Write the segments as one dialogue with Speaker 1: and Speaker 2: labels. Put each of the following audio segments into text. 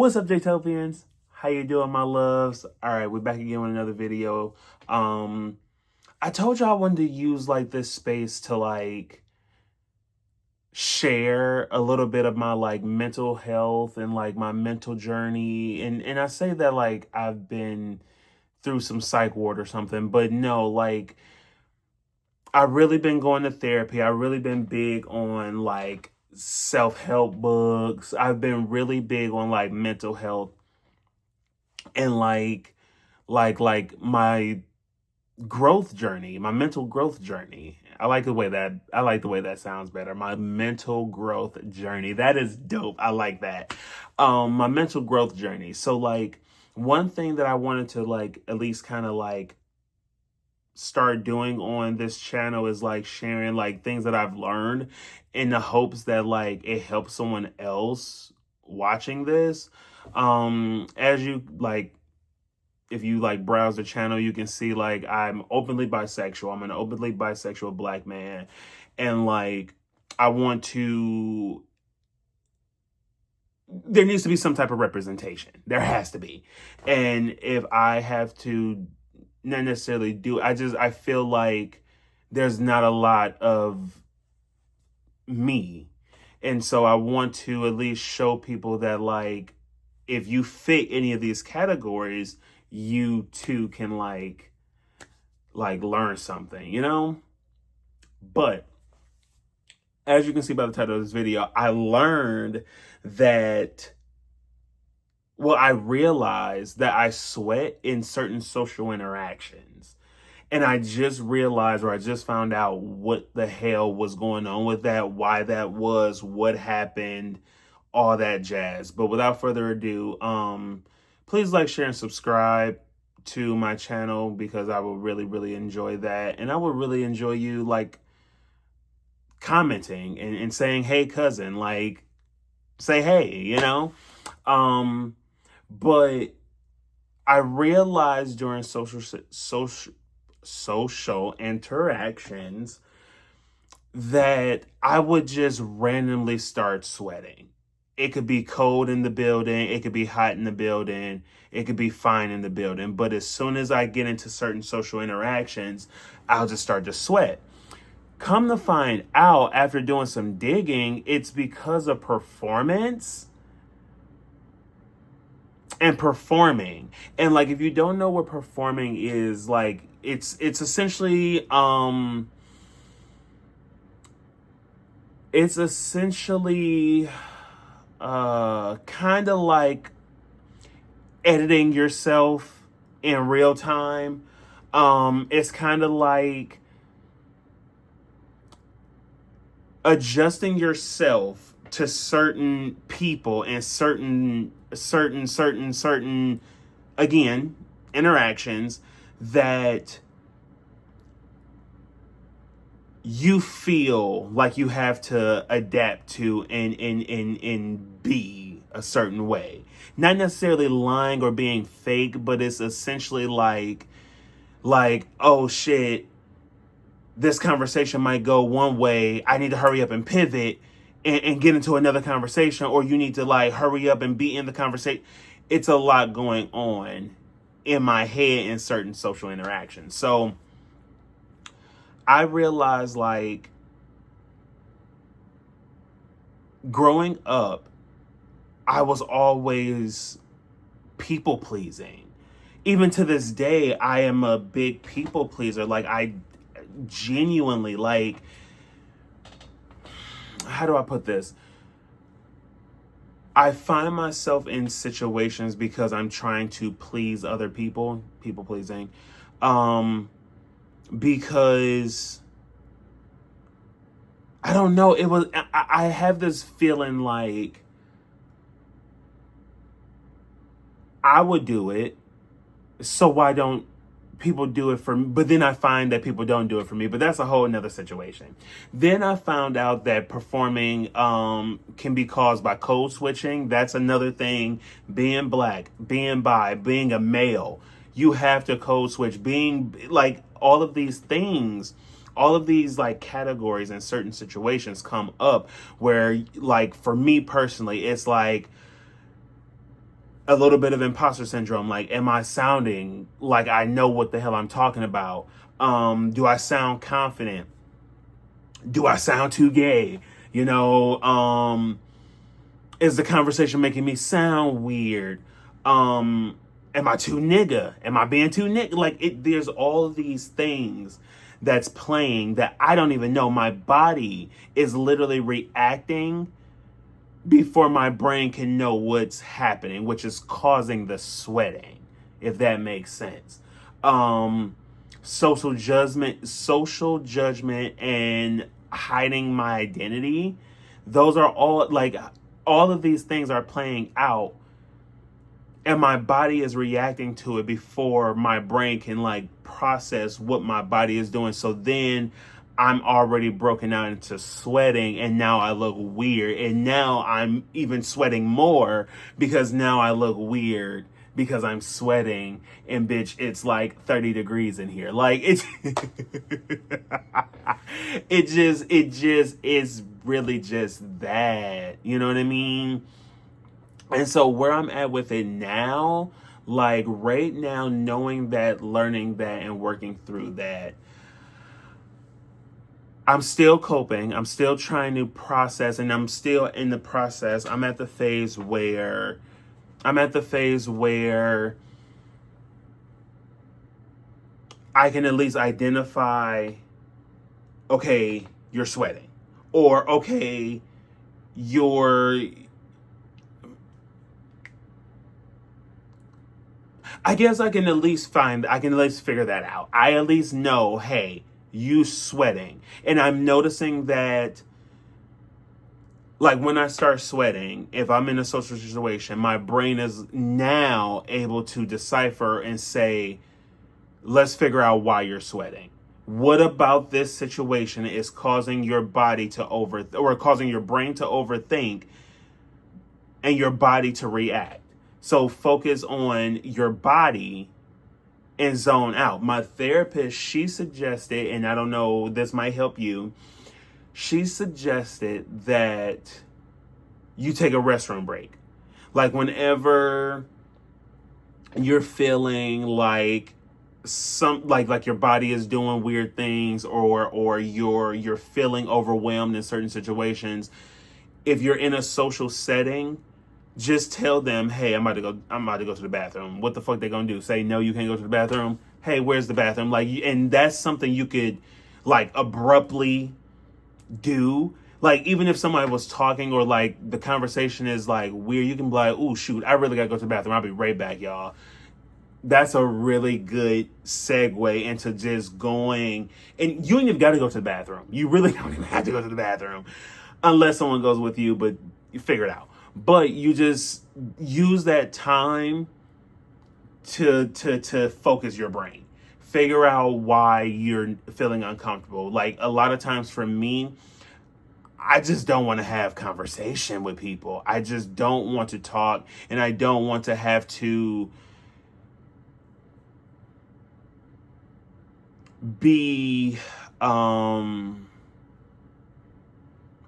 Speaker 1: What's up, Jay-Topians? How you doing, my loves? All right, we're back again with another video. I told you I wanted to use like this space to like share a little bit of my like mental health and like my mental journey. And I say that like I've been through some psych ward or something, but no, like I've really been going to therapy. I've really been big on like self-help books. I've been really big on like mental health and like my growth journey, my mental growth journey. I like the way that sounds better. My mental growth journey. That is dope. I like that. My mental growth journey. So like one thing that I wanted to like at least kind of like start doing on this channel is like sharing like things that I've learned in the hopes that like it helps someone else watching this. As you like if you like browse the channel, you can see like I'm openly bisexual. I'm an openly bisexual Black man. And like I want to there needs to be some type of representation. There has to be. And if I have to not necessarily do I feel like there's not a lot of me. And so I want to at least show people that like if you fit any of these categories, you too can like learn something, you know? But as you can see by the title of this video, I learned that I realized that I sweat in certain social interactions. And I just realized, or I just found out what the hell was going on with that, why that was, what happened, all that jazz. But without further ado, please like, share, and subscribe to my channel because I will really, really enjoy that. And I would really enjoy you like commenting and saying, hey, cousin, like say, hey, you know? But I realized during social interactions that I would just randomly start sweating. It could be cold in the building. It could be hot in the building. It could be fine in the building. But as soon as I get into certain social interactions, I'll just start to sweat. Come to find out after doing some digging, it's because of performance and performing. And like, if you don't know what performing is, like it's essentially, kind of like editing yourself in real time. It's kind of like adjusting yourself to certain people and certain again interactions that you feel like you have to adapt to and be a certain way. Not necessarily lying or being fake, but it's essentially like, oh shit, this conversation might go one way. I need to hurry up and pivot and get into another conversation, or you need to like hurry up and be in the conversation. It's a lot going on in my head in certain social interactions. So I realized like growing up, I was always people pleasing. Even to this day, I am a big people pleaser. Like I genuinely like, how do I put this? I find myself in situations because I'm trying to please other people, people pleasing. Because I don't know, I have this feeling like I would do it, so why don't people do it for me? But then I find that people don't do it for me, but that's a whole nother situation. Then I found out that performing can be caused by code switching. That's another thing. Being Black, being bi, being a male, you have to code switch. Being like all of these things, all of these like categories in certain situations come up where like for me personally, it's like a little bit of imposter syndrome. Like, am I sounding like I know what the hell I'm talking about? Do I sound confident? Do I sound too gay? You know, is the conversation making me sound weird? Am I too nigga? Am I being too nigga? Like, there's all of these things that's playing that I don't even know. My body is literally reacting before my brain can know what's happening, which is causing the sweating, if that makes sense. Social judgment, and hiding my identity. Those are all, like, all of these things are playing out, and my body is reacting to it before my brain can like process what my body is doing. So then I'm already broken out into sweating, and now I look weird, and now I'm even sweating more because now I look weird because I'm sweating, and bitch, it's like 30 degrees in here. Like, it's it just is really just that, you know what I mean? And so where I'm at with it now, like right now, knowing that, learning that, and working through that, I'm still coping. I'm still trying to process, and I'm still in the process. I'm at the phase where I can at least identify, okay, you're sweating, or okay, you're, I guess I can at least figure that out. I at least know, hey, you sweating. And I'm noticing that, like, when I start sweating, if I'm in a social situation, my brain is now able to decipher and say, let's figure out why you're sweating. What about this situation is causing your body to or causing your brain to overthink and your body to react? So focus on your body and zone out. My therapist, she suggested, and I don't know, this might help you. She suggested that you take a restroom break. Like, whenever you're feeling like like your body is doing weird things, or you're feeling overwhelmed in certain situations, if you're in a social setting, just tell them, hey, I'm about to go to the bathroom. What the fuck they gonna do? Say, no, you can't go to the bathroom? Hey, where's the bathroom? Like, and that's something you could like abruptly do. Like, even if somebody was talking, or like the conversation is like weird, you can be like, oh shoot, I really gotta go to the bathroom. I'll be right back, y'all. That's a really good segue into just going, and you ain't even gotta go to the bathroom. You really don't even have to go to the bathroom unless someone goes with you, but you figure it out. But you just use that time to focus your brain. Figure out why you're feeling uncomfortable. Like, a lot of times for me, I just don't want to have conversation with people. I just don't want to talk, and I don't want to have to be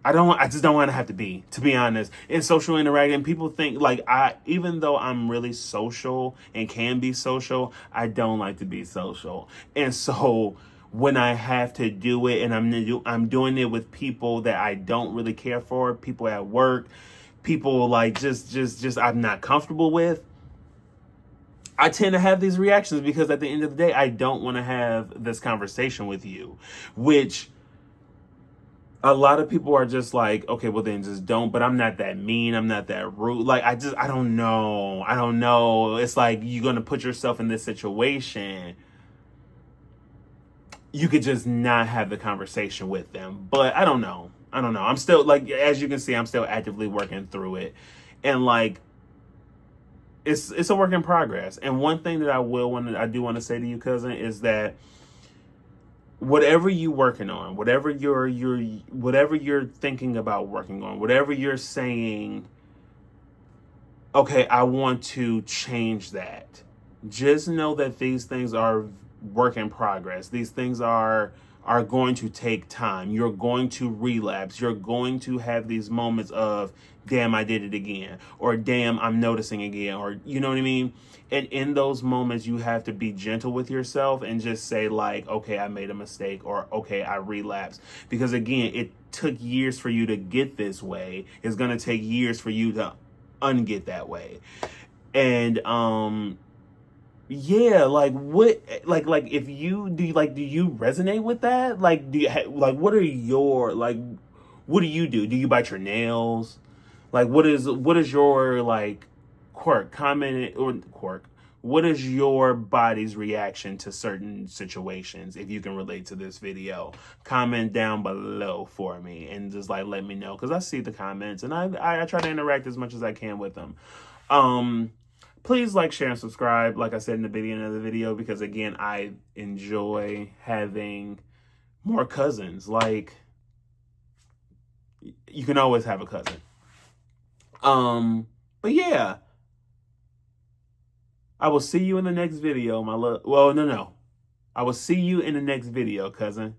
Speaker 1: I just don't want to have to be honest, in social interaction. People think like, even though I'm really social and can be social, I don't like to be social. And so when I have to do it, and I'm doing it with people that I don't really care for, people at work, people like just I'm not comfortable with, I tend to have these reactions, because at the end of the day, I don't want to have this conversation with you, which a lot of people are just like, okay, well then just don't. But I'm not that mean. I'm not that rude. Like, I don't know. I don't know. It's like, you're going to put yourself in this situation. You could just not have the conversation with them. But I don't know. I'm still, like, as you can see, I'm still actively working through it. And like, it's a work in progress. And one thing that I do want to say to you, cousin, is that whatever you working on, whatever you're thinking about working on, whatever you're saying, okay, I want to change that. Just know that these things are work in progress. These things are are going to take time. You're going to relapse. You're going to have these moments of, damn, I did it again, or damn, I'm noticing again, or you know what I mean? And in those moments, you have to be gentle with yourself and just say, like, okay, I made a mistake, or okay, I relapsed. Because again, it took years for you to get this way. It's going to take years for you to unget that way. And, yeah, like what, like if you do, like, do you resonate with that? Like, do you like, what are your, like, what do you do? Do you bite your nails? Like, what is your like quirk? Comment or quirk. What is your body's reaction to certain situations? If you can relate to this video, comment down below for me and just like let me know, because I see the comments and I try to interact as much as I can with them. Please like, share, and subscribe, like I said in the beginning of the video, because again, I enjoy having more cousins. Like, you can always have a cousin. But yeah, I will see you in the next video, my love. Well, no. I will see you in the next video, cousin.